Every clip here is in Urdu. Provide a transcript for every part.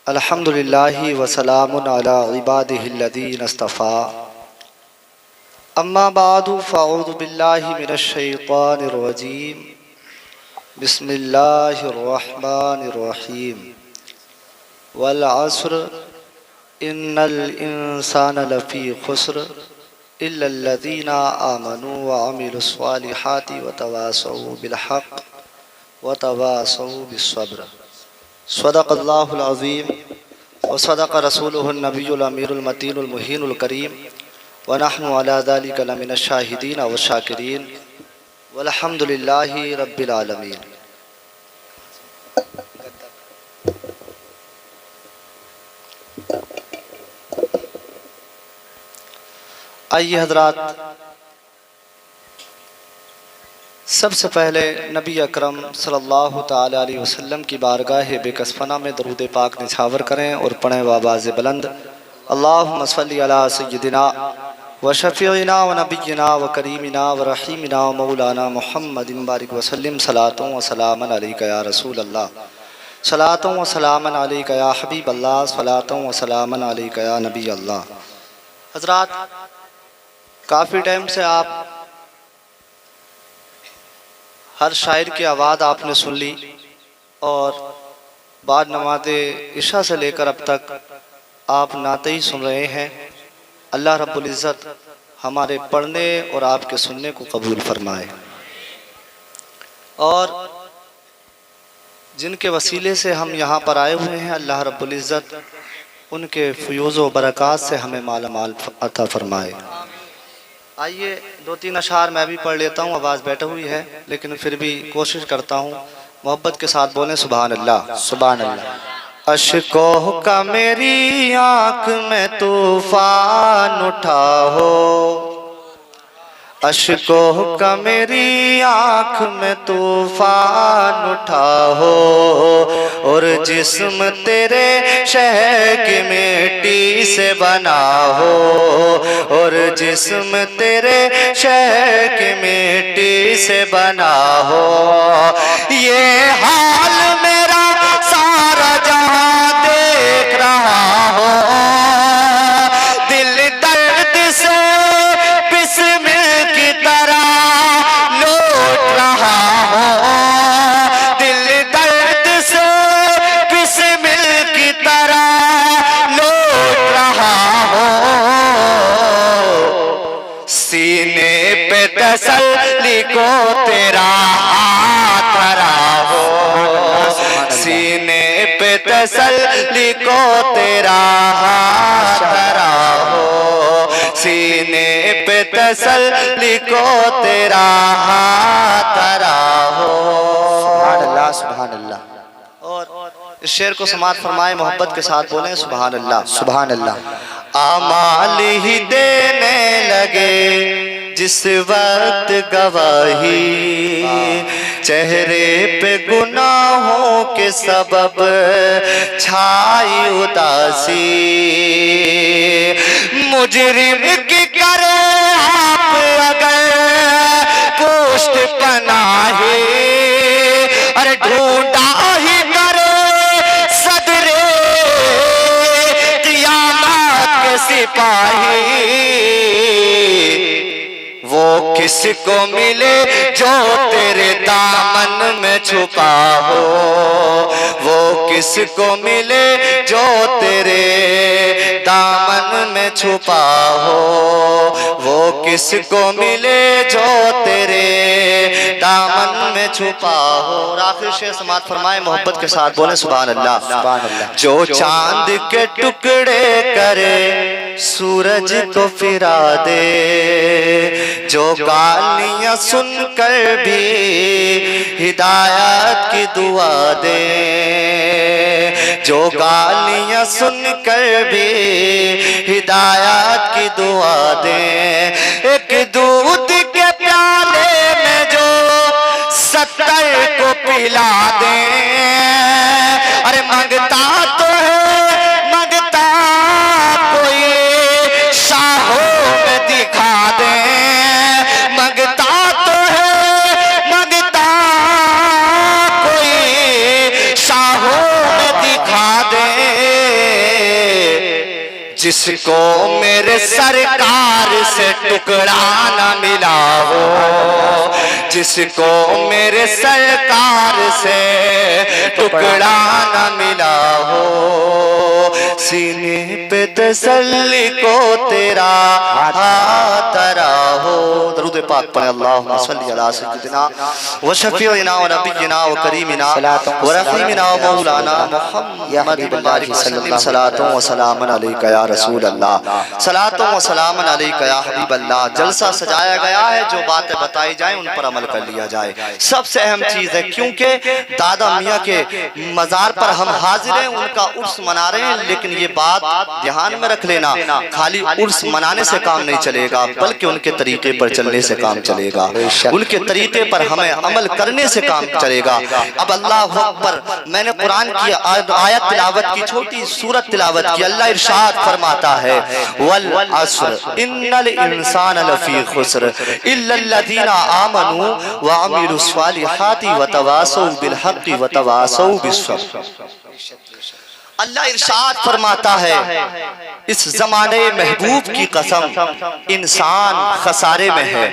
الحمدللہ وسلام علی عبادہ الذین اصطفیٰ اما بعد فاعوذ باللہ من الشیطان الرجیم بسم اللہ الرحمن الرحیم والعصر ان الانسان لفی خسر الا الذین آمنوا وعملوا الصالحات وتواصوا بالحق وتواصوا بالصبر۔ صدق اللہ العظیم وصدق رسولہ النبی الامیر المتین المہین الکریم ونحن علی ذلک لمن الشاہدین والشاکرین والحمد للہ رب العالمین۔ آئیے حضرات، سب سے پہلے نبی اکرم صلی اللہ تعالی علیہ وسلم کی بارگاہ بے کسفنہ میں درود پاک نچھاور کریں اور پڑھیں بآواز بلند: اللہم صلی علی سیدنا و شفیعنا و نبینا و کریمنا و رحیمنا و مولانا محمد بارک وسلم صلاۃ و سلام علیک یا رسول اللہ، صلاۃ و سلام علیک یا حبیب اللہ، صلاۃ و سلام علیک یا نبی اللہ۔ حضرات، کافی ٹائم سے آپ ہر شاعر کی آواز آپ نے سن لی اور بعد نماز عشاء سے لے کر اب تک آپ نعتیں ہی سن رہے ہیں۔ اللہ رب العزت ہمارے پڑھنے اور آپ کے سننے کو قبول فرمائے، اور جن کے وسیلے سے ہم یہاں پر آئے ہوئے ہیں، اللہ رب العزت ان کے فیوز و برکات سے ہمیں مالا مال عطا فرمائے۔ آئیے دو تین اشعار میں بھی پڑھ لیتا ہوں، آواز بیٹھ ہوئی ہے لیکن پھر بھی کوشش کرتا ہوں، محبت کے ساتھ بولیں سبحان اللہ سبحان اللہ۔ اشکوں کا میری آنکھ میں طوفان اٹھا ہو، اشکوں کا میری آنکھ میں طوفان اٹھا ہو، اور جسم تیرے شہر کی مٹی سے بنا ہو، اور جسم تیرے شہر کی مٹی سے بنا ہو، یہ حال میرا سارا جہاں دیکھ رہا ہو، دل درد سے بسمل کی طرح لوٹ رہا ہو، دل درد سے بسمل کی طرح لوٹ رہا ہو، سینے پہ تسلی کو تیرا ہاتھ دھرا ہو، سینے پہ تسلی کو تیرا ہاتھ دھرا ہو، سینے پہ تسلی کو تیرا ہاتھ دھرا ہو۔ سبحان اللہ سبحان اللہ۔ اور اس شعر کو سماعت فرمائے، محبت کے ساتھ بولیں سبحان اللہ سبحان اللہ۔ اعمال ہی دینے لگے جس وقت گواہی، چہرے پہ گناہوں کے سبب چھائی اداسی، مجرم کی کرے آپ اگر پوشت پناہی، ارے ڈھونڈا ہی کرے صدر قیامت کے سپاہی، وہ کس کو ملے جو تیرے دامن میں چھپا ہو، وہ کس کو ملے جو تیرے دامن میں چھپا ہو، وہ کس کو ملے جو تیرے دامن میں چھپا ہو۔ اور آخر شعر سماعت فرمائے، محبت کے ساتھ بولیں سبحان اللہ سبحان اللہ۔ جو چاند کے ٹکڑے کرے سورج کو پھرا دے، جو گالیاں سن کر بھی ہدایت کی دعا دے، جو گالیاں سن کر بھی ہدایت کی دعا دے، ایک دودھ کے پیالے میں جو 70 کو پلا دے، ارے منگتا تو ہے منگتا کوئی شاہوں میں دکھا دے، منگتا تو ہے منگتا کوئی شاہوں میں دکھا دے، جس کو میرے سرکار سے ٹکڑا نہ ملا ہو، جس کو میرے سرکار سے ٹکڑا نہ ملا ہو، سینے پہ تسلی کو تیرا ہاتھ رہا ہو۔ درود پاک پڑھیں، اللہم صلی علی سیدنا و شفیعنا و نبینا و کریمنا و رحیمنا و مولانا محمد بارک وسلم، صلاۃ و سلام علیکہ یا رسول اللہ، صلاۃ و سلام علیکہ یا حبیب اللہ۔ جلسہ سجایا گیا ہے، جو باتیں بتائی جائیں ان پر عمل کر لیا جائے، سب سے اہم چیز ہے، کیونکہ دادا میاں کے مزار پر ہم حاضر ہیں، ان کا عرس منا رہے ہیں، لیکن یہ بات دھیان میں رکھ لینا، خالی عرس منانے سے کام نہیں چلے گا، بلکہ ان کے طریقے پر چلنے سے کام چلے گا، ان کے طریقے پر ہمیں عمل کرنے سے کام چلے گا۔ اب اللہ اکبر، میں نے قرآن کی آیت تلاوت کی، چھوٹی سورت تلاوت کی، اللہ ارشاد فرماتا ہے والعصر ان الانسان لفی خسر الا الذین آمنوا وعملوا الصالحات وتواصوا بالحق وتواصوا بالصبر۔ اللہ ارشاد فرماتا ہے اس زمانے محبوب کی قسم، انسان خسارے میں ہے،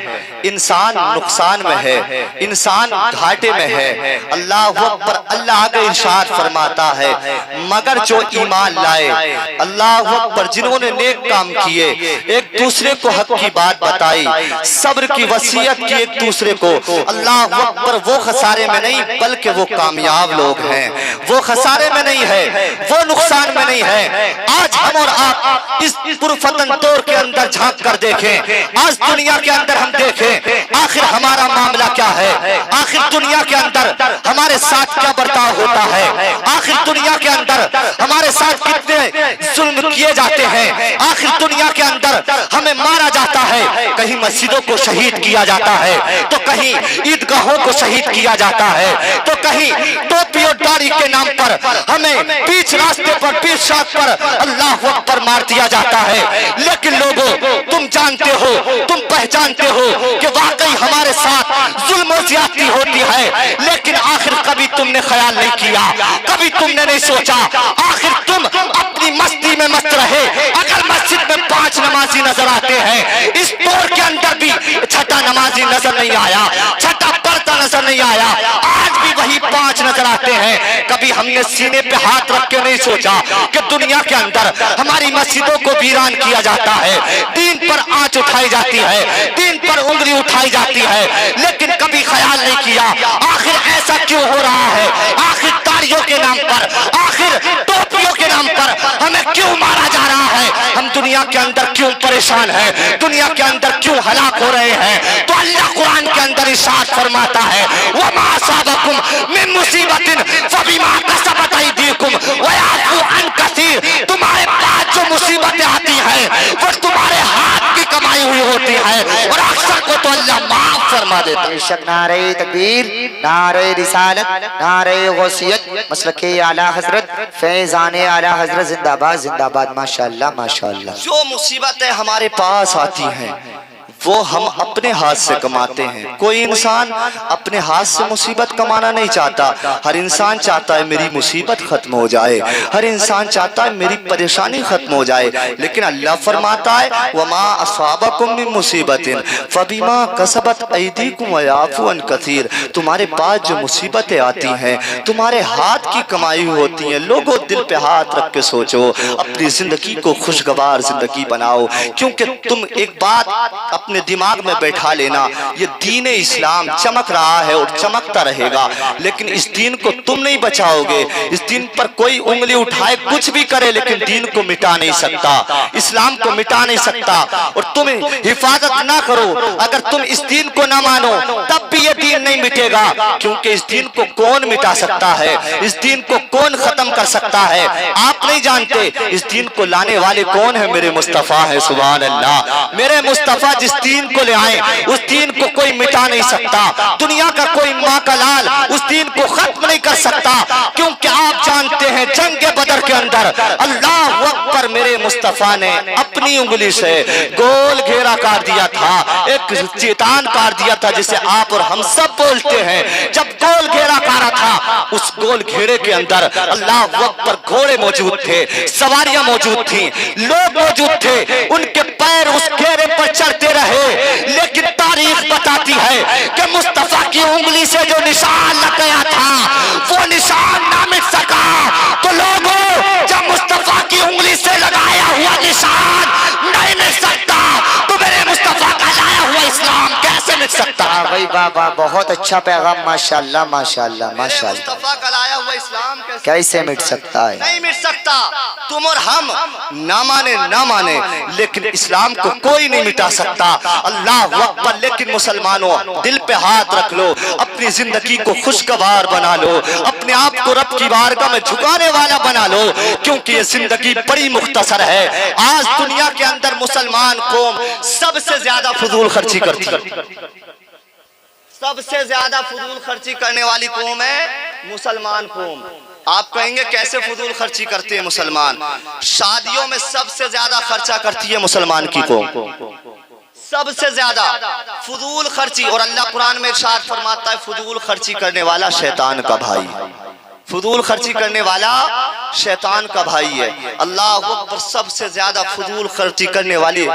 انسان نقصان میں ہے، انسان گھاٹے میں ہے۔ اللہ اکبر، اللہ آگے ارشاد فرماتا ہے مگر جو ایمان لائے، اللہ اکبر، جنہوں نے نیک کام کیے، ایک دوسرے کو حق کی بات بتائی، صبر کی وصیت کی ایک دوسرے کو، اللہ اکبر، وہ خسارے میں نہیں بلکہ وہ کامیاب لوگ ہیں، وہ خسارے میں نہیں ہے، وہ نقصان میں نہیں ہے۔ آج ہم اور آپ اس پرفتن دور کے اندر جھانک کر دیکھیں، آج دنیا کے اندر ہم دیکھیں آخر ہمارا معاملہ کیا ہے، آخر دنیا کے اندر ہمارے ساتھ کیا برتاؤ ہوتا ہے، آخر دنیا کے اندر ہمارے ساتھ کتنے ظلم کیے جاتے ہیں، آخر دنیا کے اندر ہمیں مارا جاتا ہے، کہیں مسجدوں کو شہید کیا جاتا ہے تو کہیں عیدگاہوں کو شہید کیا جاتا ہے تو کہیں ٹوپی اور داڑھی کے نام پر ہمیں بیچ راستے پر، بیچ سڑک پر اللہ اکبر مار دیا جاتا ہے۔ لیکن لوگوں، تم جانتے ہو، تم پہچانتے ہو کہ واقعی ہمارے ساتھ ظلم و زیادتی ہوتی ہے، لیکن آخر کبھی تم نے خیال نہیں کیا، کبھی تم نے نہیں سوچا، آخر تم اپنی مستی میں مست رہے۔ اگر مسجد میں 5 نمازی نظر آتے ہیں، اس دور کے اندر بھی چھٹا نمازی نظر نہیں آیا، چھٹا پردہ نظر نہیں آیا، آج بھی وہی 5 نظر آتے ہیں۔ کبھی ہم نے سینے پہ ہاتھ رکھ کے نہیں سوچا کہ دنیا کے اندر ہماری مسجدوں کو ویران کیا جاتا ہے، دین پر آنچ اٹھائی جاتی ہے، دین پر انگلی اٹھائی جاتی ہے، لیکن کبھی خیال نہیں کیا آخر ایسا کیوں ہو رہا ہے، آخر داڑھیوں کے نام پر، آخر ٹوپیوں کے نام پر ہمیں کیوں مارا جا رہا ہے، ہم دنیا کے اندر کیوں پریشان ہیں، دنیا کے اندر کیوں ہلاک ہو رہے ہیں۔ تو اللہ قرآن کے اندر ارشاد فرماتا ہے وَمَا أَصَابَكُم مِّن مُّصِيبَةٍ فَبِمَا كَسَبَتْ أَيْدِيكُمْ وَيَعْفُو عَن كَثِيرٍ۔ تمہارے پاس جو مصیبتیں آتی ہیں وہ تمہارے ہاتھ کی کمائی ہوئی ہوتی ہے، اور اکثر کو تو اللہ معاف فرما دیتا ہے۔ بے نعرہ تکبیر، نعرہ رسالت، نعرہ غوثیت، مسلک اعلیٰ حضرت، فیضان اعلیٰ حضرت زندہ باد زندہ باد، ماشاءاللہ ماشاءاللہ۔ جو مصیبتیں ہمارے پاس آتی ہیں وہ ہم اپنے ہاتھ سے کماتے ہیں۔ کوئی انسان اپنے ہاتھ سے مصیبت کمانا نہیں چاہتا، ہر انسان چاہتا ہے میری مصیبت ختم ہو جائے، ہر انسان چاہتا ہے میری پریشانی ختم ہو جائے، لیکن اللہ فرماتا ہے وَمَا أَصَابَكُم مِّن مُّصِيبَةٍ فَبِمَا كَسَبَتْ أَيْدِيكُمْ وَيَعْفُو عَن كَثِيرٍ۔ تمہارے پاس جو مصیبتیں آتی ہیں تمہارے ہاتھ کی کمائی ہوتی ہیں۔ لوگوں، دل پہ ہاتھ رکھ کے سوچو، اپنی زندگی کو خوشگوار زندگی بناؤ، کیونکہ تم ایک بات اپنے دماغ میں بیٹھا لینا، یہ دین اسلام چمک رہا ہے اور چمکتا رہے گا، لیکن اس دین کو تم نہیں بچاؤ گے۔ اس دین پر کوئی انگلی اٹھائے کچھ بھی کرے لیکن دین کو مٹا نہیں سکتا، اسلام کو مٹا نہیں سکتا، اور تم حفاظت نہ کرو، اگر تم اس دین کو نہ مانو تب بھی یہ دین نہیں مٹے گا، کیونکہ اس دین کو کون مٹا سکتا ہے، اس دین کو کون ختم کر سکتا ہے، آپ نہیں جانتے۔ اس دین کو لانے والے کون ہیں؟ میرے مصطفیٰ ہے، سبحان اللہ۔ میرے مصطفیٰ جس دین کو لے آئیں، اس دین کو کوئی مٹا نہیں سکتا، دنیا کا کوئی ماں کا لال اس دین کو ختم نہیں کر سکتا، کیونکہ آپ جانتے ہیں جنگ بدر کے اندر اللہ اکبر میرے مصطفیٰ نے اپنی انگلی سے گول گھیرا کاٹ دیا تھا، ایک چیتان کاٹ دیا تھا جسے آپ اور ہم سب بولتے ہیں۔ جب گول گھیرا کاٹا تھا اس گول گھیرے کے اندر اللہ اکبر گھوڑے موجود تھے، سواریاں موجود تھیں، لوگ موجود تھے، ان کے پیر اس گھیرے پر چڑھتے رہے، لیکن تاریخ بتاتی ہے کہ مصطفیٰ کی انگلی سے جو نشان لگ گیا تھا وہ نشان نہ مٹ سکا۔ تو لوگوں جب مصطفیٰ کی انگلی سے لگایا ہوا نشان نہیں مٹ سکتا تو میرے مصطفیٰ کا لایا ہوا اسلام کیسے مٹ سکتا؟ بھائی بابا بہت اچھا پیغام، ماشاءاللہ ماشاءاللہ میرے ماشاءاللہ۔ مصطفیٰ کا لایا ہوا اسلام کیسے مٹ سکتا ہے؟ نہیں مٹ سکتا۔ تم اور ہم نہ مانے لیکن اسلام کو کوئی نہیں مٹا سکتا۔ اللہ اکبر۔ لیکن مسلمانوں دل پہ ہاتھ رکھ لو، اپنی زندگی کو خوشگوار بنا لو، اپنے آپ کو رب کی بارگاہ میں جھکانے والا بنا لو، کیونکہ یہ زندگی بڑی مختصر ہے۔ آج دنیا کے اندر مسلمان قوم سب سے زیادہ فضول خرچی کرتی ہے، سب سے زیادہ فضول خرچی کرنے والی قوم ہے مسلمان قوم۔ آپ کہیں گے کیسے فضول خرچی کرتے ہیں مسلمان؟ شادیوں میں سب سے زیادہ خرچہ کرتی ہے مسلمان کی قوم، سب سے زیادہ فضول خرچی۔ اور اللہ قرآن میں ارشاد فرماتا ہے فضول خرچی کرنے والا شیطان کا بھائی، فضول خرچی کرنے والا شیطان کا بھائی ہے۔ اللہ اکبر۔ سب سے زیادہ فضول خرچی کرنے والی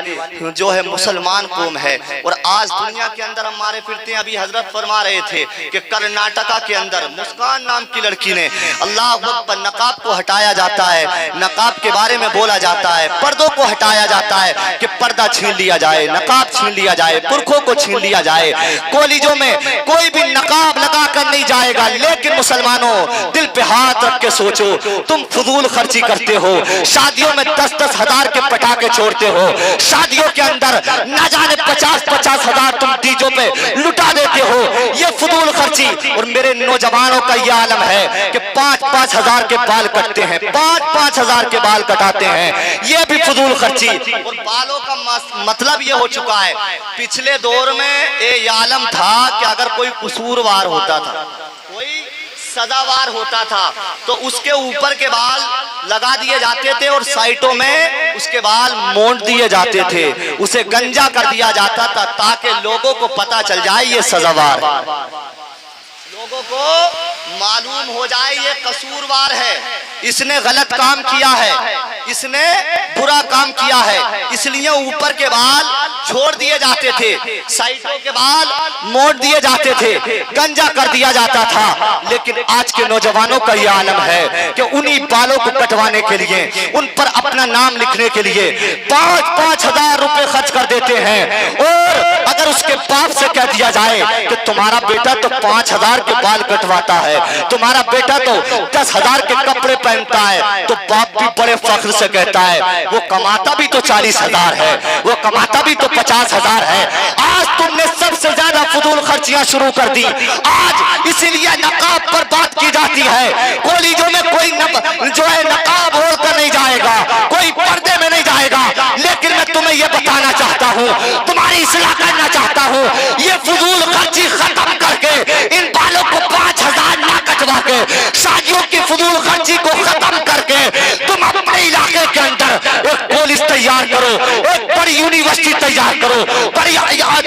جو ہے مسلمان قوم ہے۔ اور آج دنیا کے اندر ہم مارے پھرتے ہیں۔ ابھی حضرت فرما رہے تھے کہ کرناٹکا کے اندر مسکان نام کی لڑکی نے اللہ اکبر نقاب کو ہٹایا جاتا ہے، نقاب کے بارے میں بولا جاتا ہے، پردوں کو ہٹایا جاتا ہے کہ پردہ چھین لیا جائے، نقاب چھین لیا جائے، برقعوں کو چھین لیا جائے، کالجوں میں کوئی بھی نقاب لگا کر نہیں جائے گا۔ لیکن مسلمانوں دل پہ ہاتھ رکھ کے سوچو، تم فضول خرچی کرتے ہو، شادیوں میں 10-10 ہزار کے پٹاخے چھوڑتے ہو، شادیوں کے اندر نہ جانے 50-50 ہزار تم ڈیجوں پہ لٹا دیتے ہو، یہ فضول خرچی۔ اور میرے نوجوانوں کا یہ عالم ہے کہ 5-5 ہزار کے بال کٹتے ہیں، 5-5 ہزار کے بال کٹاتے ہیں، یہ بھی فضول خرچی۔ اور بالوں کا مطلب یہ ہو چکا ہے، پچھلے دور میں یہ عالم تھا کہ اگر کوئی قصوروار ہوتا تھا، کوئی سزاوار ہوتا تھا تو اس کے اوپر کے بال لگا دیے جاتے تھے اور سائٹوں میں اس کے بال مونڈ دیے جاتے تھے، اسے گنجا کر دیا جاتا تھا تاکہ لوگوں کو پتا چل جائے یہ سزاوار ہے، لوگوں کو معلوم ہو جائے یہ قصوروار ہے، اس نے غلط کام کیا ہے، اس نے برا کام کیا ہے، اس لیے اوپر کے بال چھوڑ دیے جاتے تھے، سائٹوں کے بال موڑ دیے جاتے تھے، گنجا کر دیا جاتا تھا۔ لیکن آج کے نوجوانوں کا یہ عالم ہے کہ انہی بالوں کو کٹوانے کے لیے، ان پر اپنا نام لکھنے کے لیے 5-5 ہزار روپے خرچ کر دیتے ہیں۔ اور اگر اس کے باپ سے کہہ دیا جائے کہ تمہارا بیٹا تو 5 ہزار کے بال کٹواتا ہے، تمہارا بیٹا تو 10 ہزار کے کپڑے پہنتا ہے، تو باپ بھی بڑے فخر سے کہتا ہے وہ کماتا بھی تو 40 ہزار ہے، وہ کماتا بھی تو 50 ہزار ہے۔ آج تم نے سب سے زیادہ فضول خرچیاں شروع کر دی۔ آج اسی لیے نقاب پر بات کی جاتی ہے، کالجوں میں کوئی جو ہے نقاب اوڑھ کر نہیں جائے گا، کوئی پردے میں نہیں جائے گا۔ لیکن میں تمہیں یہ بتانا چاہتا ہوں، تمہاری اصلاح کرنا چاہتا ہوں، یہ فضول خرچی ختم کر کے ان بالوں کو 5 ہزار نہ کٹوا کے، شادیوں کی فضول خرچی کو ختم کر کے تم اپنے علاقے کے اندر ایک کالج تیار کرو، ایک بڑی یونیورسٹی تیار کرو، بڑی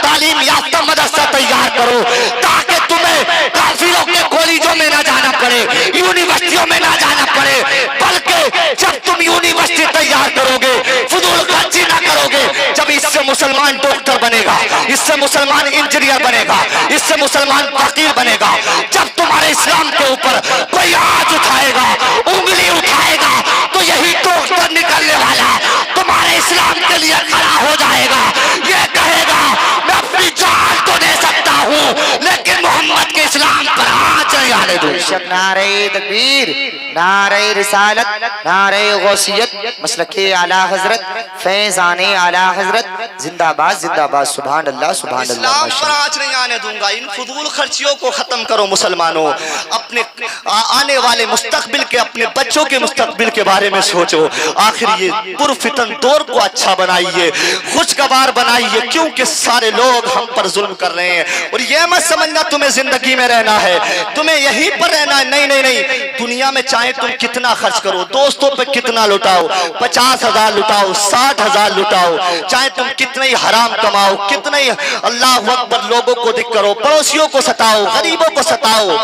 تعلیم یافتہ مدرسہ تیار کرو، تاکہ تمہیں کافروں کے کالجوں میں نہ جانا پڑے، یونیورسٹیوں میں نہ جانا پڑے، بلکہ جب تم یونیورسٹی تیار کرو گے، فضول خرچی نہ کرو گے، جب اس سے مسلمان ڈاکٹر بنے گا، اس سے مسلمان انجینئر بنے گا، اس سے مسلمان فقیر بنے گا، جب تمہارے اسلام کے اوپر کوئی آنچ اٹھائے گا، انگلی اٹھائے گا، تو یہی ڈاکٹر نکلنے والا تمہارے اسلام کے لیے کھڑا ہو جائے گا، یہ کہے گا میں اپنی جان تو دے سکتا ہوں لیکن محمد کے اسلام پر آنچ نہیں آنے دوں۔ شک نعرہ تکبیر نعرہ رسالت نعرہ غوثیت مسلک اعلی حضرت فیضان اعلی حضرت زندہ باد سبحان اللہ سبحان اللہ اسلام پر آنچ نہیں آنے دوں گا. ان فضول خرچیوں کو ختم کرو مسلمانوں. اپنے آنے والے مستقبل کے اپنے بچوں کے مستقبل کے بارے میں سوچو. آخر یہ پرفتن دور کو اچھا بنائیے, خوشگوار بنائیے, کیونکہ سارے لوگ ہم پر ظلم کر رہے ہیں. اور یہ مت سمجھنا تمہیں زندگی میں رہنا ہے, تمہیں یہیں پر رہنا ہے. نہیں نہیں نہیں, دنیا میں چاہے تم کتنا خرچ کرو, دوستوں پہ کتنا لٹاؤ, 50,000 لٹاؤ, 60,000 لٹاؤ, چاہے تم کتنے ہی حرام کماؤ, کتنے ہی اللہ اکبر لوگوں کو دکھ کرو, پڑوسیوں کو ستاؤ, غریبوں کو ستاؤ,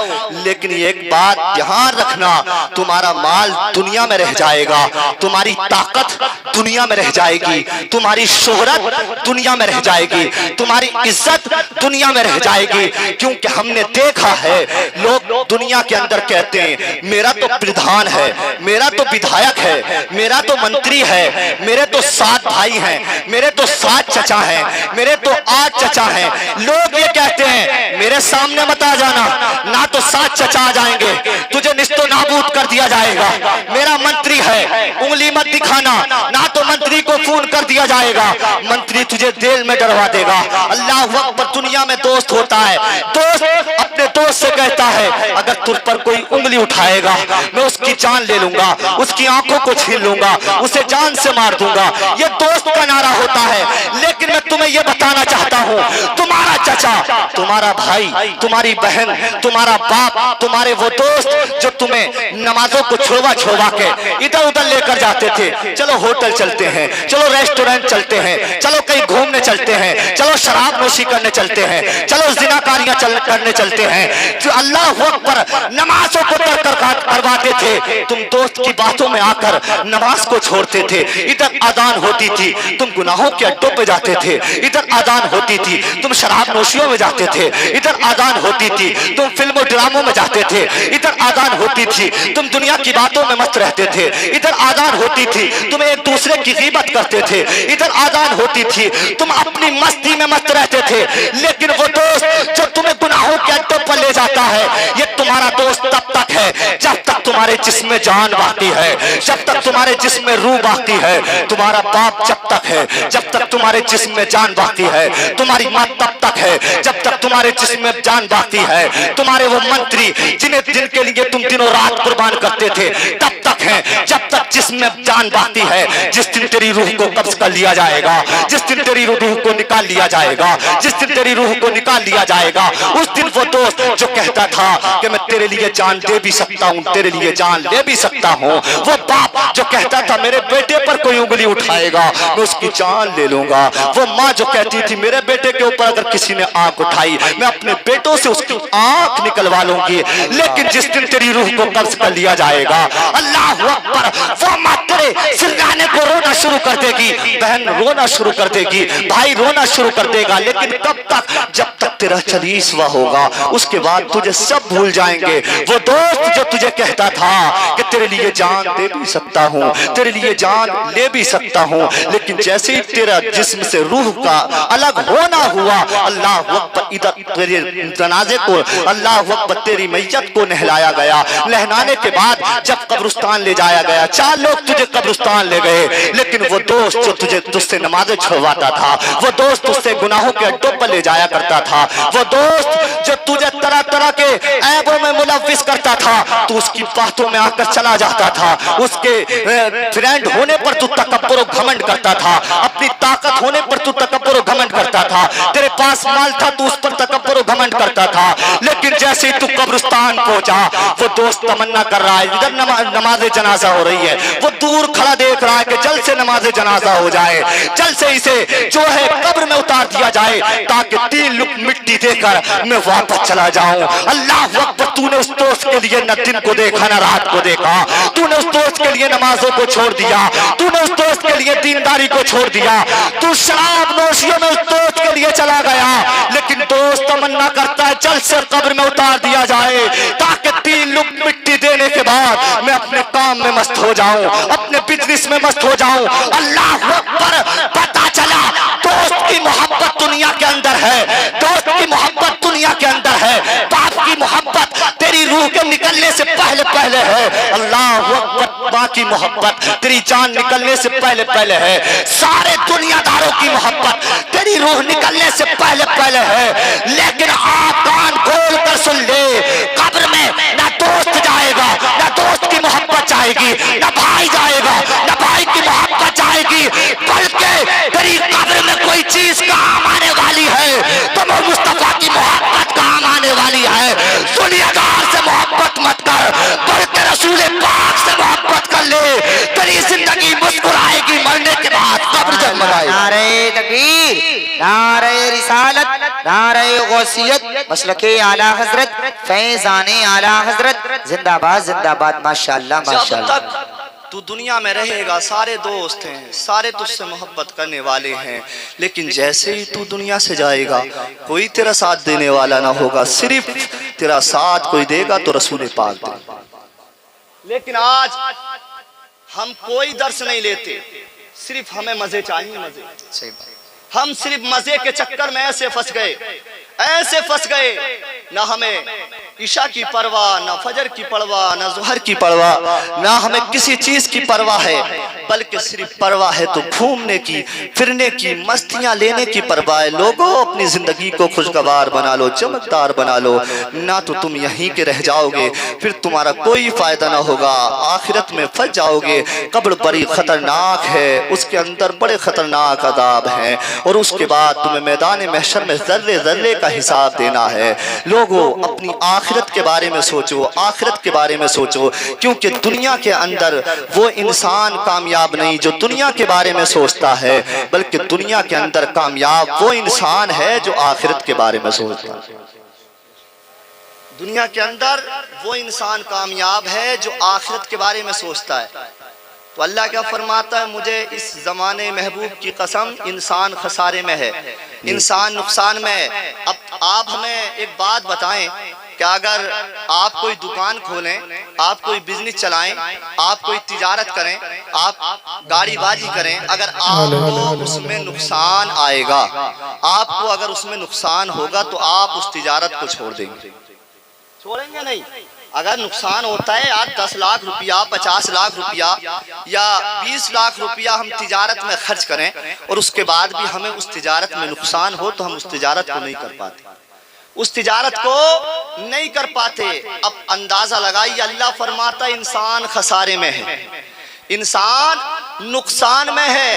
لیکن ایک بات دھیان رکھنا, تمہارا مال دنیا میں رہ جائے گا, تمہاری طاقت دنیا میں رہ جائے گی, تمہاری شہرت دنیا میں رہ جائے گی, تمہاری عزت دنیا میں رہ جائے گی. کیونکہ ہم نے دیکھا ہے لوگ دنیا کے اندر کہتے ہیں میرا تو پردھان ہے, میرا تو بدھایک ہے, میرا تو منتری ہے, میرے تو 7 بھائی ہیں, میرے تو 7 چچا ہیں, میرے تو 8 چچا ہیں. لوگ یہ کہتے ہیں میرے سامنے مت آ جانا, نہ تو 7 چچا آ جائیں گے, تجھے نست و نابود کر دیا جائے گا. میرا منتری ہے, انگلی مت دکھانا, نہ تو منتری کو فون کر دیا جائے گا, منتری تجھے دل میں ڈروا دے گا. اللہ اکبر. دنیا میں دوست ہوتا ہے, دوست اپنے دوست سے کہتا ہے اگر تجھ پر کوئی انگلی اٹھائے گا میں اس کی جان لے لوں گا, اس کی آنکھوں کو چھین لوں گا, اسے جان سے مار دوں گا. یہ دوست کا نعرہ ہوتا ہے. لیکن میں تمہیں یہ بتانا چاہتا ہوں, تمہارا چچا, تمہارا بھائی, تمہاری بہن, تمہارا باپ, تمہارے وہ دوست جو تمہیں نمازوں کو چھوڑوا چھوڑوا کے ادھر ادھر لے کر جاتے تھے, چلو ہوٹل چلتے ہیں, چلو ریسٹورنٹ چلتے ہیں, چلو کہیں گھومنے چلتے ہیں, چلو شراب نوشی کرنے چلتے ہیں, چلو زناکاریاں کرنے چلتے ہیں, جو اللہ اکبر نمازوں کو ترک کرواتے تھے, تم دوست کی باتوں میں آ کر نماز کو چھوڑتے تھے. ادھر اذان ہوتی تھی تم گناہوں کے اڈوں پہ جاتے تھے, ادھر اذان ہوتی تھی تم شراب نوشیوں میں جاتے تھے, ادھر اذان ہوتی تھی تم فلم و ڈراموں میں جاتے تھے, ادھر اذان ہوتی تھی تم دنیا کی باتوں میں مست رہتے تھے, ادھر اذان ہوتی تھی تم ایک دوسرے کی غیبت کرتے تھے, ادھر اذان ہوتی تھی تم اپنی مستی میں مست رہتے تھے. لیکن وہ دوست جو تمہیں گناہوں کے اڈوں پر لے جاتا ہے, یہ تمہارا دوست تب تک ہے جب تک تمہارے جسم میں جان باقی ہے, جب تک تمہارے جسم میں روح باقی ہے. تمہارا باپ جب تک ہے جب تک تمہارے جسم میں جان باقی ہے, تمہاری ماں تب تک ہے جب تک تمہارے جسم میں جان باقی ہے, تمہارے وہ منتری جن کے لیے تم دنوں رات قربان کرتے تھے تب تک ہیں جب تک جسم میں جان باقی ہے. جس دن تیری روح کو قبض کر لیا جائے گا, جس دن تیری روح کو نکال لیا جائے گا, جس دن تیری روح کو نکال لیا جائے گا, اس دن وہ دوست جو کہتا تھا کہ میں تیرے لیے جان دے بھی سکتا ہوں, تیرے لیے جان لے بھی سکتا ہوں, وہ باپ جو کہتا تھا میرے بیٹے پر کوئی انگلی اٹھائے گا میں اس کی جان لے لوں گا, وہ ماں جو کہتی تھی میرے بیٹے کے اوپر اگر کسی نے آنکھ اٹھائی میں اپنے بیٹوں سے اس کی آنکھ نکلوا لوں گی. لیکن جس دن تیری روح کو قبض کر لیا جائے گا, اللہ اکبر, وہ ماں تیرے سرگانے کو رونا شروع کر دے گی, بہن رونا شروع کر دے گی, بھائی رونا شروع کر دے گا. لیکن کب تک؟ جب تک تیرا 40واں ہوگا, اس کے بعد تجھے سب بھول جائیں گے. وہ دوست جو تجھے کہتا تھا کہ تیرے لیے جان دے بھی سکتا ہوں, تیرے لیے جان لے بھی سکتا ہوں, لیکن جیسے ہی تیرا جسم سے روح کا الگ ہونا ہوا, اللہ اکبر, ادھر تیرے جنازے کو, اللہ اکبر, تیری میت کو نہلایا گیا. نہلانے کے بعد جب قبرستان لے جایا گیا, 4 لوگ تجھے قبرستان لے گئے, لیکن وہ دوست جو تجھ سے نمازیں چھڑواتا تھا, وہ دوست تجھ سے گناہوں کے اڈوں پر لے جایا کرتا تھا, وہ دوست جو تجھے طرح طرح کے عیبوں میں ملوث کرتا تھا, تو اس کی باتوں میں آ کر چلا جاتا تھا, اس کے فرینڈ ہونے پر تو تکبر و گھمنڈ کرتا تھا, اپنی طاقت ہونے پر تو تکبر و گھمنڈ کرتا تھا, تیرے پاس مال تھا تو اس پر تکبر و گھمنڈ کرتا تھا. لیکن جیسے ہی تو قبرستان پہنچا, وہ دوست تمنا کر رہا ہے, ادھر نماز جنازہ ہو رہی ہے, وہ دور کھڑا دیکھ رہا ہے کہ جلد سے نماز جنازہ ہو جائے, جلد سے اسے جو ہے قبر میں اتار دیا جائے تاکہ 3 لقمہ مٹی دے کر میں واپس چلا جاؤں. اللہ اکبر, تو نے اس دوست کے لیے نہ دن کو دیکھا نہ رات کو دیکھا, تو نے اس دوست کے لیے نمازوں کو چھوڑ دیا, تو نے اس دوست کے لیے دینداری کو چھوڑ دیا, تو شراب نوشیوں میں اس دوست کے لیے چلا گیا. لیکن دوست تمنا کرتا ہے جلد سے قبر میں اتار دیا جائے تاکہ 3 لقمہ مٹی دینے کے بعد میں اپنے کام میں مست ہو جاؤں, اپنے بزنس میں مست ہو جاؤں. اللہ اکبر, پتا چلا دوست کی محبت دنیا کے اندر ہے, دوست کی محبت دنیا کے اندر ہے, باپ کی محبت, تیری روح کے نکلنے سے پہلے پہلے ہے اللہ اکبر ماں کی محبت، تیری جان نکلنے سے پہلے پہلے ہے سارے دنیا داروں کی محبت، تیری روح نکلنے سے پہلے پہلے ہے۔ لیکن آپ کان کھول کر سن لے، قبر میں نہ دوست جائے گا، نہ دوست کی محبت جائے گی، نہ بھائی جائے گا، نہ بھائی کی محبت جائے گی، بلکہ تیری قبر میں کوئی چیز کام آنے والی ہے تو وہ مصطفیٰ کی محبت کام آنے والی ہے۔ دنیا دار سے محبت مت کر بلکہ رسول پاک سے محبت کر لے، تیری زندگی مسکرائے گی مرنے کے بعد قبر جھلملائے گی۔ نعرہ تکبیر، نعرہ رسالت، نعرہ غوثیت، مسلک اعلی حضرت، فیضان اعلی حضرت، زندہ باد زندہ باد، ماشاءاللہ جب ماشاءاللہ۔ تک تو دنیا میں رہے گا سارے دوست ہیں، سارے تجھ سے محبت کرنے والے ہیں، لیکن جیسے ہی تو دنیا سے جائے گا کوئی تیرا ساتھ دینے والا نہ ہوگا، صرف تیرا ساتھ کوئی دے گا تو رسول پاک دے گا۔ لیکن آج ہم کوئی درس نہیں لیتے، صرف ہمیں مزے چاہیے، مزے۔ صحیح بات۔ ہم صرف مزے کے چکر میں ایسے پھنس گئے، ایسے پھنس گئے، نہ ہمیں عشاء کی پرواہ، نہ فجر کی پرواہ، نہ ظہر کی پرواہ، نہ ہمیں کسی چیز کی پرواہ ہے، بلکہ صرف پرواہ ہے تو گھومنے کی، پھرنے کی، مستیاں لینے کی پرواہ ہے۔ لوگوں اپنی زندگی کو خوشگوار بنا لو، چمکدار بنا لو، نہ تو تم یہیں کے رہ جاؤ گے، پھر تمہارا کوئی فائدہ نہ ہوگا، آخرت میں پھنس جاؤ گے۔ قبر بڑی خطرناک ہے، اس کے اندر بڑے خطرناک عذاب ہیں، اور اس کے بعد تمہیں میدان محشر میں ذرے ذرے کا حساب دینا ہے۔ لوگوں اپنی آخرت کے بارے میں سوچو، آخرت کے بارے میں سوچو، کیونکہ دنیا کے اندر وہ انسان کامیاب نہیں جو دنیا کے بارے میں سوچتا ہے، بلکہ دنیا کے اندر کامیاب وہ انسان ہے جو آخرت کے بارے میں سوچتا ہے۔ دنیا کے اندر وہ انسان کامیاب ہے جو آخرت کے بارے میں سوچتا ہے۔ تو اللہ کیا فرماتا ہے، مجھے اس زمانے محبوب کی قسم انسان خسارے میں ہے، انسان نقصان میں ہے۔ اب آپ ہمیں ایک بات بتائیں کہ اگر آپ کوئی دکان کھولیں، آپ کوئی بزنس چلائیں، آپ کوئی تجارت کریں، آپ گاڑی بازی کریں، اگر آپ کو اس میں نقصان آئے گا، آپ کو اگر اس میں نقصان ہوگا تو آپ اس تجارت کو چھوڑ دیں گے، چھوڑیں گے نہیں؟ اگر نقصان ہوتا ہے آج 10 لاکھ روپیہ، 50 لاکھ روپیہ یا 20 لاکھ روپیہ ہم تجارت میں خرچ کریں اور اس کے بعد بھی ہمیں اس تجارت میں نقصان ہو تو ہم اس تجارت کو نہیں کر پاتے، اس تجارت کو نہیں کر پاتے۔ اب اندازہ لگائیے، اللہ فرماتا ہے انسان خسارے میں ہے، انسان نقصان میں ہے،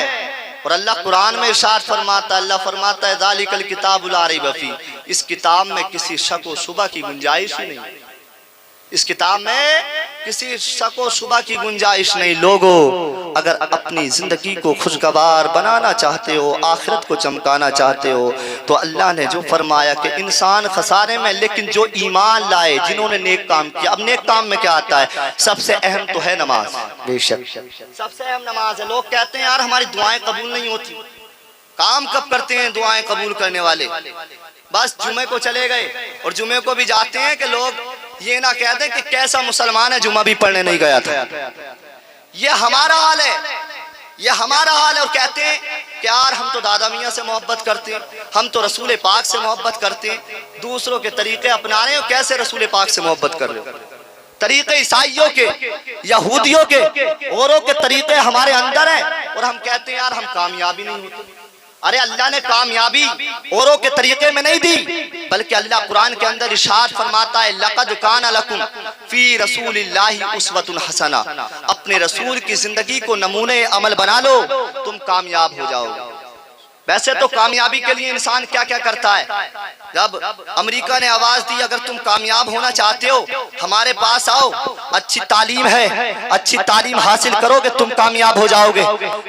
اور اللہ قرآن میں ارشاد فرماتا ہے، اللہ فرماتا ہے ذالک الکتاب لا ریب فیہ، اس کتاب میں کسی شک و شبہ کی گنجائش ہی نہیں، اس کتاب میں کسی شک و شبہ کی گنجائش نہیں۔ لوگوں اگر اپنی زندگی کو خوشگوار بنانا چاہتے ہو، آخرت کو چمکانا چاہتے ہو، تو اللہ نے جو فرمایا کہ انسان خسارے میں، لیکن جو ایمان لائے، جنہوں نے نیک کام کیا۔ اب نیک کام میں کیا آتا ہے؟ سب سے اہم تو ہے نماز، بے شک سب سے اہم نماز ہے۔ لوگ کہتے ہیں یار ہماری دعائیں قبول نہیں ہوتی، کام کب کرتے ہیں دعائیں قبول کرنے والے؟ بس جمعے کو چلے گئے، اور جمعے کو بھی جاتے ہیں کہ لوگ یہ نہ کہہ دیں کہ کیسا مسلمان ہے جمعہ بھی پڑھنے نہیں گیا تھا۔ یہ ہمارا حال ہے، یہ ہمارا حال ہے، اور کہتے ہیں کہ یار ہم تو دادا میاں سے محبت کرتے ہیں، ہم تو رسول پاک سے محبت کرتے ہیں، دوسروں کے طریقے اپنا رہے ہو، کیسے رسول پاک سے محبت کر رہے ہو؟ طریقے عیسائیوں کے، یہودیوں کے، اوروں کے طریقے ہمارے اندر ہیں، اور ہم کہتے ہیں یار ہم کامیابی نہیں ہوتے۔ ارے اللہ نے کامیابی اوروں کے طریقے میں نہیں دی، بلکہ اللہ قرآن کے اندر ارشاد فرماتا ہے لَقَدْ كَانَ لَكُمْ فِي رَسُولِ اللَّهِ أُسْوَةٌ حَسَنَةٌ، اپنے رسول کی زندگی کو نمونے عمل بنا لو، تم کامیاب ہو جاؤ گے۔ ویسے تو کامیابی کے لیے انسان کیا کیا کرتا ہے؟ جب امریکہ نے آواز دی اگر تم کامیاب ہونا چاہتے ہو ہمارے پاس آؤ، اچھی تعلیم ہے، اچھی تعلیم حاصل کرو گے تم کامیاب ہو جاؤ گے۔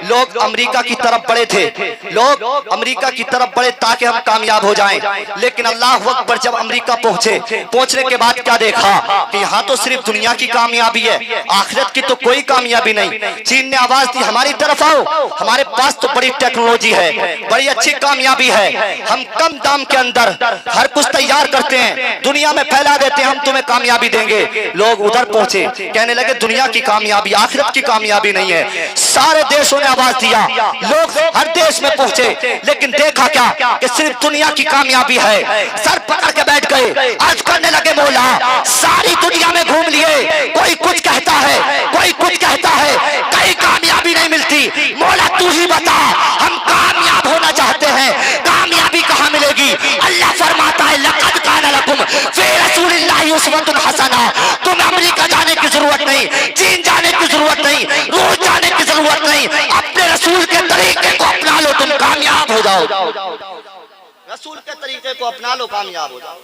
لوگ امریکہ کی طرف بڑھے تھے، لوگ امریکہ کی طرف بڑھے تاکہ ہم کامیاب ہو جائیں، لیکن اللہ اکبر جب امریکہ پہنچنے کے بعد کیا دیکھا کہ یہاں تو صرف دنیا کی کامیابی ہے، آخرت کی تو کوئی کامیابی نہیں۔ چین نے آواز دی ہماری طرف آؤ، ہمارے پاس تو بڑی ٹیکنالوجی ہے، بڑی اچھی کامیابی ہے، ہم کم دام کے اندر ہر کچھ تیار کرتے ہیں، دنیا میں پھیلا دیتے ہیں، ہم تمہیں کامیابی دیں گے۔ لوگ ادھر پہنچے، کہنے لگے دنیا کی کامیابی آخرت کی کامیابی نہیں ہے۔ سارے دیشوں نے آواز دیا، لوگ ہر دیش میں پہنچے، لیکن دیکھا کیا کہ صرف دنیا کی کامیابی ہے۔ سر پکڑ کے بیٹھ گئے، عرض کرنے لگے مولا ساری دنیا میں گھوم لیے، کوئی کچھ کہتا ہے، کوئی کچھ کہتا ہے، کہیں کامیابی نہیں ملتی، مولا تو ہی بتا، ہم کامیاب ہونا چاہتے ہیں، کامیابی کہاں ملے گی؟ اللہ فرماتا ہے لقد کان لکم فی رسول اللہ اسوۃ حسنہ، تمہیں امریکہ جانے کی ضرورت نہیں، چین جانے کی ضرورت نہیں، روس جانے کی ضرورت نہیں، اپنے رسول کے طریقے کو اپنا لو، تم کامیاب ہو جاؤ۔ رسول کے طریقے کو اپنا لو، کامیاب ہو جاؤ،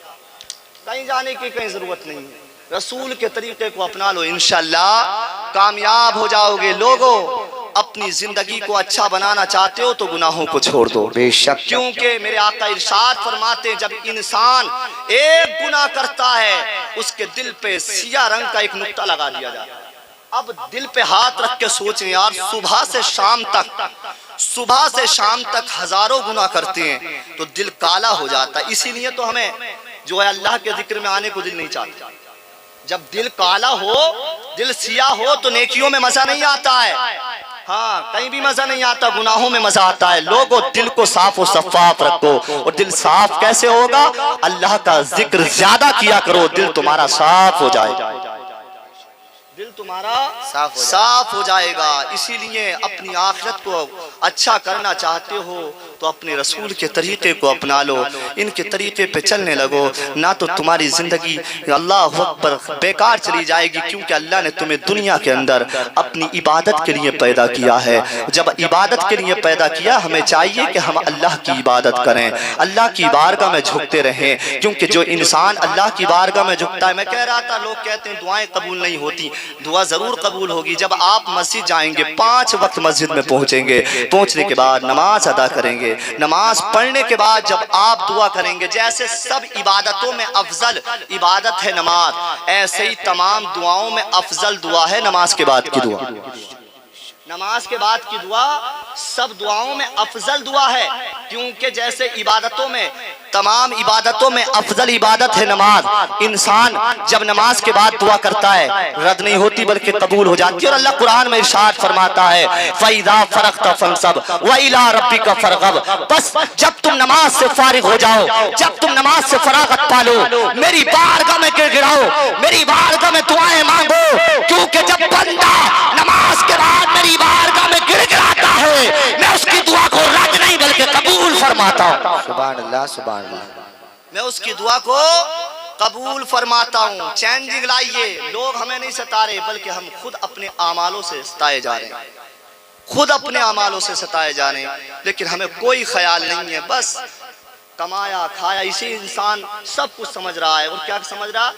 کہیں جانے کی کہیں ضرورت نہیں ہے، رسول کے طریقے کو اپنا لو، انشاءاللہ کامیاب ہو جاؤ گے۔ لوگوں اپنی زندگی کو اچھا بنانا چاہتے ہو تو گناہوں کو چھوڑ دو، بے شک، کیونکہ میرے آقا ارشاد فرماتے ہیں جب انسان ایک گناہ کرتا ہے اس کے دل پہ سیاہ رنگ کا ایک نقطہ لگا دیا جاتا ہے۔ اب دل پہ ہاتھ رکھ کے سوچیں یار، صبح سے شام تک ہزاروں گناہ کرتے ہیں تو دل کالا ہو جاتا ہے، اسی لیے تو ہمیں جو ہے اللہ کے ذکر میں آنے کو دل نہیں چاہتا۔ جب دل کالا ہو، دل سیاہ ہو تو نیکیوں میں مزہ نہیں آتا ہے، ہاں کہیں بھی مزہ نہیں آتا، گناہوں میں مزہ آتا ہے۔ لوگوں دل کو صاف و شفاف رکھو، اور دل صاف کیسے ہوگا؟ اللہ کا ذکر زیادہ کیا کرو، دل تمہارا صاف ہو جائے گا، دل تمہارا صاف ہو جائے گا۔ اسی لیے اپنی آخرت کو اچھا کرنا چاہتے ہو تو اپنے رسول کے طریقے کو اپنا لو، ان کے طریقے پہ چلنے لگو، نہ تو تمہاری زندگی اللہ اکبر بیکار چلی جائے گی، کیونکہ اللہ نے تمہیں دنیا کے اندر اپنی عبادت کے لیے پیدا کیا ہے۔ جب عبادت کے لیے پیدا کیا، ہمیں چاہیے کہ ہم اللہ کی عبادت کریں، اللہ کی بارگاہ میں جھکتے رہیں، کیونکہ جو انسان اللہ کی بارگاہ میں جھکتا ہے، میں کہہ رہا تھا لوگ کہتے ہیں دعائیں قبول نہیں ہوتی، دعا ضرور قبول ہوگی۔ جب آپ مسجد جائیں گے، 5 وقت مسجد میں پہنچیں گے، پہنچنے کے بعد نماز ادا کریں گے، نماز پڑھنے کے بعد جب آپ دعا کریں گے، جیسے سب عبادتوں میں افضل عبادت ہے نماز، ایسے ہی تمام دعاؤں میں افضل دعا ہے نماز کے بعد کی دعا۔ نماز کے بعد کی دعا سب دعاؤں میں افضل دعا ہے، کیونکہ جیسے عبادتوں میں تمام عبادتوں میں افضل عبادت ہے نماز، انسان جب نماز کے بعد دعا کرتا ہے رد نہیں ہوتی بلکہ قبول ہو جاتی ہے۔ اور اللہ قرآن میں ارشاد فرماتا ہے فَإِذَا فَرَغْتَ فَانْصَبْ وَإِلَىٰ رَبِّكَ فَارْغَب، بس جب تم نماز سے فارغ ہو جاؤ، جب تم نماز سے فراغت پالو، میری بارگاہ میں گر گراؤ، میری بارگاہ میں دعائیں مانگو، کیونکہ جب بندہ نماز کے بعد میری بارگاہ میں گر گراتا ہے، میں اس کی دعا کو رد نہیں بلکہ قبول فرماتا ہوں۔ سبحان اللہ، سبحان اللہ، میں اس کی دعا کو قبول فرماتا ہوں۔ چینجنگ لائیے، لوگ ہمیں نہیں ستا رہے بلکہ ہم خود اپنے اعمالوں سے ستائے جا رہے ہیں، خود اپنے اعمالوں سے ستائے جا رہے ہیں، لیکن ہمیں کوئی خیال نہیں ہے، بس کمایا کھایا، اسی انسان سب کچھ سمجھ رہا ہے۔ اور کیا سمجھ رہا؟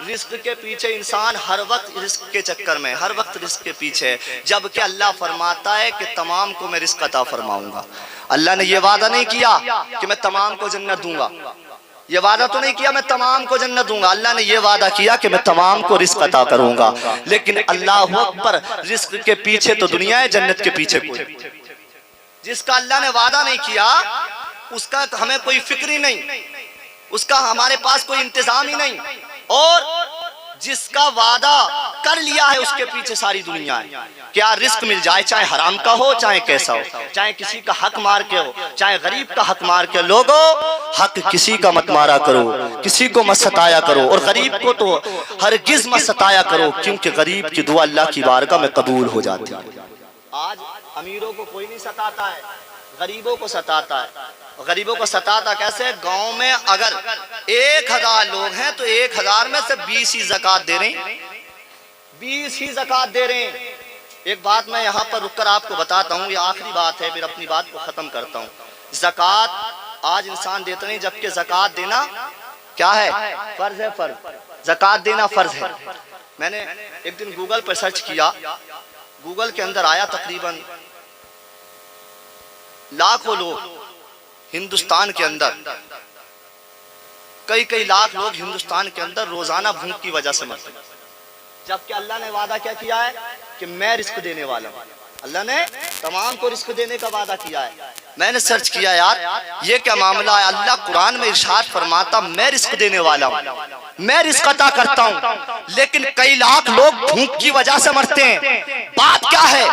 رزق کے پیچھے انسان ہر وقت رزق کے چکر میں، ہر وقت رزق کے پیچھے، جبکہ اللہ فرماتا ہے کہ تمام کو میں رزق عطا فرماؤں گا۔ اللہ نے یہ وعدہ نہیں کیا کہ میں تمام کو جنت دوں گا، یہ وعدہ تو نہیں کیا میں تمام کو جنت دوں گا، اللہ نے یہ وعدہ کیا کہ میں تمام کو رزق عطا کروں گا، لیکن اللہ اکبر، رزق کے پیچھے تو دنیا ہے، جنت کے پیچھے کوئی۔ جس کا اللہ نے وعدہ نہیں کیا اس کا ہمیں کوئی فکر ہی نہیں، اس کا ہمارے پاس کوئی انتظام ہی نہیں، اور جس کا وعدہ کر لیا ہے اس کے پیچھے ساری دنیا ہے۔ کیا رزق مل جائے، چاہے حرام کا ہو چاہے کیسا ہو، چاہے کسی کا حق مار کے ہو چاہے غریب کا حق مار کے۔ لوگوں حق کسی کا مت مارا کرو، کسی کو مت ستایا کرو، اور غریب کو تو ہرگز مت ستایا کرو، کیونکہ غریب کی دعا اللہ کی بارگاہ میں قبول ہو جاتی ہے۔ آج امیروں کو کوئی نہیں ستاتا ہے، غریبوں کو ستاتا ہے۔ غریبوں کو ستاتا کیسے؟ گاؤں میں اگر 1000 لوگ ہیں تو 1000 میں سے 20 ہی زکوٰۃ دے رہے ہیں، 20 ہی زکوٰۃ دے رہے ہیں۔ ایک بات میں یہاں پر رک کر آپ کو بتاتا ہوں، یہ آخری بات ہے، پھر اپنی بات کو ختم کرتا ہوں۔ زکوٰۃ آج انسان دیتے نہیں، جبکہ زکوٰۃ دینا کیا ہے؟ فرض ہے، فرض، زکوٰۃ دینا فرض ہے۔ میں نے ایک دن گوگل پر سرچ کیا، گوگل کے اندر آیا تقریباً لاکھوں لوگ ہندوستان کے اندر، کئی لاکھ لوگ ہندوستان کے اندر روزانہ بھوک کی وجہ سے مرتے ہیں، جبکہ اللہ نے وعدہ کیا کیا ہے کہ میں رزق دینے والا ہوں۔ اللہ نے تمام کو رزق دینے کا وعدہ کیا ہے، میں نے سرچ کیا یار یہ کیا معاملہ ہے. اللہ قرآن میں ارشاد فرماتا میں رزق دینے والا ہوں, میں رزق عطا کرتا ہوں, لیکن کئی لاکھ لوگ بھوک کی وجہ سے مرتے ہیں. بات کیا ہے,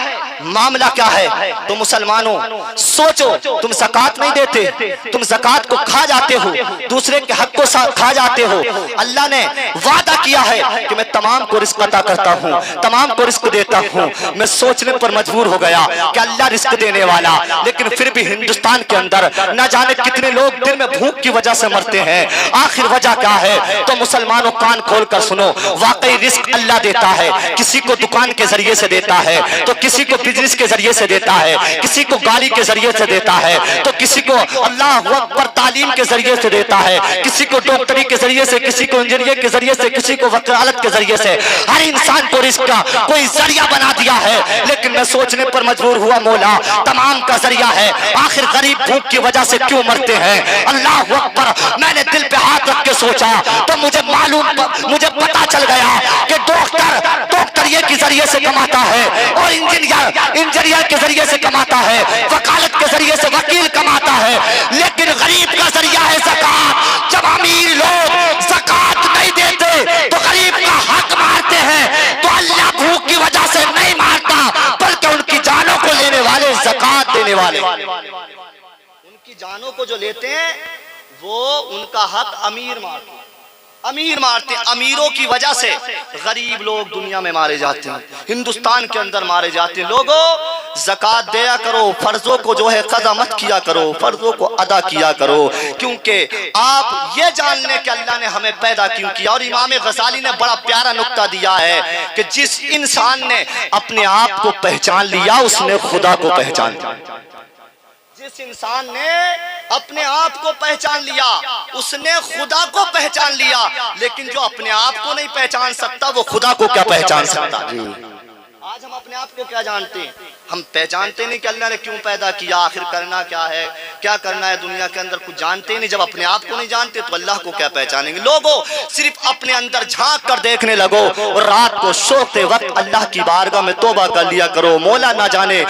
معاملہ کیا ہے؟ تو مسلمانوں سوچو, تم زکوٰۃ نہیں دیتے, تم زکوٰۃ کو کھا جاتے ہو, دوسرے کے حق کو کھا جاتے ہو. اللہ نے وعدہ کیا ہے کہ میں تمام کو رزق عطا کرتا ہوں, تمام کو رزق دیتا ہوں. میں سوچنے پر مجبور ہو گیا کہ اللہ رزق دینے والا, لیکن پھر بھی ہندوستان کے اندر نہ جانے کتنے لوگ دن میں بھوک کی وجہ سے مرتے ہیں. آخر وجہ کیا ہے؟ تو مسلمانوں کان کھول کر سنو, واقعی رزق اللہ دیتا ہے. کسی کو دکان کے ذریعے سے دیتا ہے, تو کسی کو بزنس کے ذریعے سے دیتا ہے, کسی کو گاڑی کے ذریعے سے دیتا ہے, تو کسی کو اللہ اکبر تعلیم کے ذریعے سے دیتا ہے, کسی کو ڈاکٹری کے ذریعے سے, کسی کو انجینئر کے ذریعے سے, کسی کو وکالت کے ذریعے سے. ہر انسان کو رزق کا کوئی ذریعہ بنا دیا ہے. لیکن میں سوچنے پر مجبور ہوا مولا تمام کا ذریعہ ہے, آخر غریب بھوک کی وجہ سے کیوں مرتے ہیں؟ اللہ اکبر. میں نے دل پہ ہاتھ رکھ کے سوچا تو مجھے پتا چل گیا کہ ڈاکٹر یہ کے ذریعے سے کماتا ہے, اور انجینئر کے ذریعے سے کماتا ہے, وکالت کے ذریعے سے وکیل کماتا ہے, لیکن غریب کا ذریعہ ہے زکات. جب امیر لوگ زکات نہیں دیتے تو غریب کا حق مارتے ہیں, تو اللہ بھوک کی وجہ سے نہیں مارتا بلکہ ان کی جانوں کو لینے والے, زکات دینے والے, ان کی جانوں کو جو لیتے ہیں وہ ان کا حق امیر مارتے ہیں. امیروں کی وجہ سے غریب لوگ دنیا میں مارے جاتے ہیں, ہندوستان کے اندر مارے جاتے ہیں. لوگوں زکات دیا کرو, فرضوں کو جو ہے قضا مت کیا کرو, فرضوں کو ادا کیا کرو, کیونکہ آپ یہ جان لیں کہ اللہ نے ہمیں پیدا کیوں کیا. اور امام غزالی نے بڑا پیارا نکتہ دیا ہے کہ جس انسان نے اپنے آپ کو پہچان لیا اس نے خدا کو پہچان لیا. جس انسان نے اپنے آپ کو پہچان لیا اس نے خدا کو پہچان لیا, لیکن جو اپنے آپ کو نہیں پہچان سکتا وہ خدا کو کیا پہچان سکتا؟ آج ہم اپنے آپ کو کیا جانتے ہیں؟ ہم پہچانتے نہیں کہ اللہ نے کیوں پیدا کیا, آخر کرنا کیا ہے, کیا کرنا ہے دنیا کے اندر, کچھ جانتے نہیں. جب اپنے آپ کو نہیں جانتے تو اللہ کو کیا پہچانیں گے؟ لوگوں صرف اپنے اندر جھانک کر دیکھنے لگو, اور رات کو سوتے وقت اللہ کی بارگاہ میں توبہ کر لیا کرو. مولا نہ جانے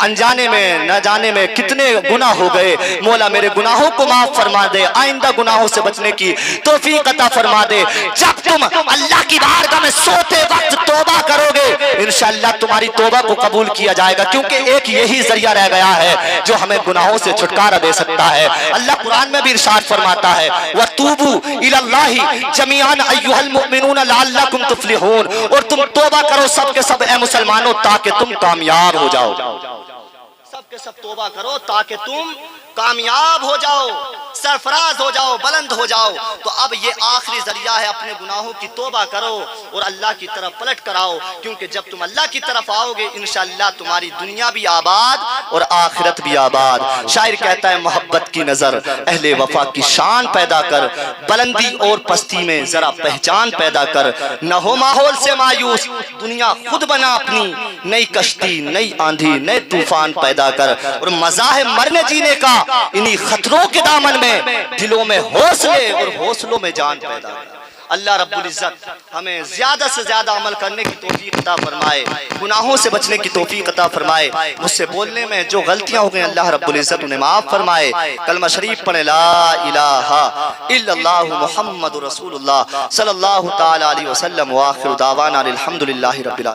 انجانے میں نہ جانے میں کتنے گناہ ہو گئے, مولا میرے گناہوں کو معاف فرما دے, آئندہ گناہوں سے بچنے کی توفیق عطا فرما دے. جب تم اللہ کی بارگاہ میں سوتے وقت توبہ کرو گے انشاءاللہ تمہاری توبہ کو قبول کیا جائے گا, کیونکہ ایک یہی ذریعہ رہ گیا ہے جو ہمیں گناہوں سے چھٹکارا دے سکتا ہے. اللہ قرآن میں بھی ارشاد فرماتا ہے وَتُوبُوا إِلَى اللَّهِ جَمِيعًا أَيُّهَا الْمُؤْمِنُونَ لَعَلَّكُمْ تُفْلِحُونَ. اور تم توبہ کرو سب کے سب اے مسلمانوں تاکہ تم کامیاب ہو جاؤ. سب کے سب توبہ کرو تاکہ تم کامیاب ہو جاؤ, سرفراز ہو جاؤ, بلند ہو جاؤ. تو اب یہ آخری ذریعہ ہے, اپنے گناہوں کی توبہ کرو اور اللہ کی طرف پلٹ کر آؤ, کیونکہ جب تم اللہ کی طرف آؤ گے انشاءاللہ تمہاری دنیا بھی آباد اور آخرت بھی آباد. شاعر کہتا ہے محبت کی نظر اہل وفا کی شان پیدا کر, بلندی اور پستی میں ذرا پہچان پیدا کر, نہ ہو ماحول سے مایوس دنیا خود بنا اپنی, نئی کشتی نئی آندھی نئے طوفان پیدا کر, اور مزہ ہے مرنے جینے کا انہی خطروں کے دامن میں, دلوں میں حوصلے اور حوصلوں میں جان پیدا کر. اللہ رب العزت ہمیں زیادہ سے زیادہ عمل کرنے کی توفیق عطا فرمائے, گناہوں سے بچنے کی توفیق عطا فرمائے. مجھ سے بولنے میں جو غلطیاں ہو گئیں اللہ رب العزت انہیں معاف فرمائے. کلمہ شریف پڑھیں لا الہ الا اللہ محمد رسول اللہ صلی اللہ تعالی علیہ وسلم, وآخر دعوانا الحمدللہ رب العالمین.